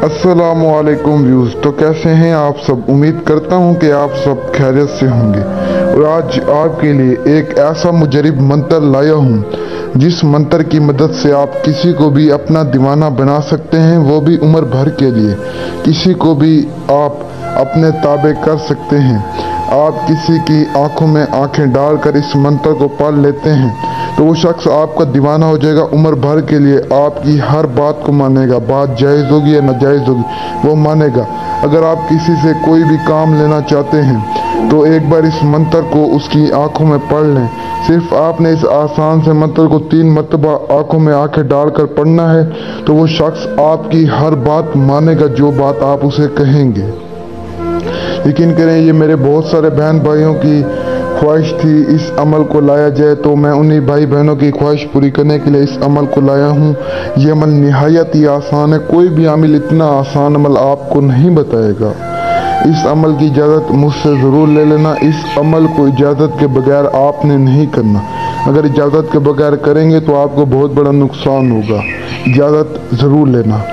अस्सलामुअलैकुम व्यूज़। तो कैसे हैं आप सब? उम्मीद करता हूं कि आप सब खैरियत से होंगे। और आज आपके लिए एक ऐसा मुजरिब मंत्र लाया हूं जिस मंत्र की मदद से आप किसी को भी अपना दीवाना बना सकते हैं, वो भी उम्र भर के लिए। किसी को भी आप अपने ताबे कर सकते हैं। आप किसी की आंखों में आंखें डालकर इस मंत्र को पढ़ लेते हैं तो वो शख्स आपका दीवाना हो जाएगा उम्र भर के लिए। आपकी हर बात को मानेगा, बात जायज़ होगी या नाजायज़ होगी वो मानेगा। अगर आप किसी से कोई भी काम लेना चाहते हैं तो एक बार इस मंत्र को उसकी आंखों में पढ़ लें। सिर्फ आपने इस आसान से मंत्र को 3 मरतबा आंखों में आंखें डालकर पढ़ना है तो वो शख्स आपकी हर बात मानेगा जो बात आप उसे कहेंगे। यकीन करें, ये मेरे बहुत सारे बहन भाइयों की ख्वाहिश थी इस अमल को लाया जाए, तो मैं उन्हीं भाई बहनों की ख्वाहिश पूरी करने के लिए इस अमल को लाया हूँ। ये अमल निहायत ही आसान है। कोई भी आमिल इतना आसान अमल आपको नहीं बताएगा। इस अमल की इजाज़त मुझसे ज़रूर ले लेना। इस अमल को इजाज़त के बगैर आपने नहीं करना। अगर इजाज़त के बगैर करेंगे तो आपको बहुत बड़ा नुकसान होगा। इजाज़त ज़रूर लेना।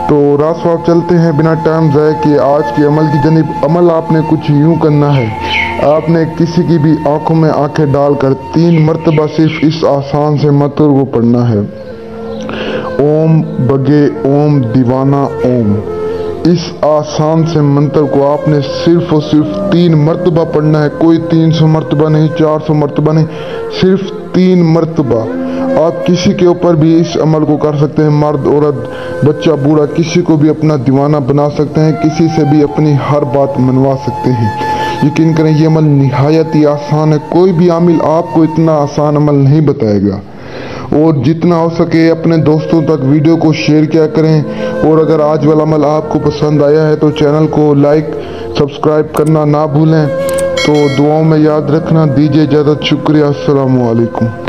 तो रास्ता चलते हैं बिना टाइम ज़ाय किए आज के अमल की जनिब। अमल आपने कुछ यूँ करना है, आपने किसी की भी आंखों में आंखें डालकर 3 मरतबा सिर्फ इस आसान से मंत्र को पढ़ना है। ओम बगे ओम दीवाना ओम। इस आसान से मंत्र को आपने सिर्फ और सिर्फ 3 मरतबा पढ़ना है। कोई 300 मरतबा नहीं, 400 मरतबा नहीं, सिर्फ 3 मरतबा। आप किसी के ऊपर भी इस अमल को कर सकते हैं। मर्द औरत बच्चा बूढ़ा किसी को भी अपना दीवाना बना सकते हैं। किसी से भी अपनी हर बात मनवा सकते हैं। यकीन करें, ये अमल निहायत ही आसान है। कोई भी आमिल आपको इतना आसान अमल नहीं बताएगा। और जितना हो सके अपने दोस्तों तक वीडियो को शेयर किया करें। और अगर आज वाला अमल आपको पसंद आया है तो चैनल को लाइक सब्सक्राइब करना ना भूलें। तो दुआओं में याद रखना। दीजिए इजाज़त। शुक्रिया। अस्सलामु अलैकुम।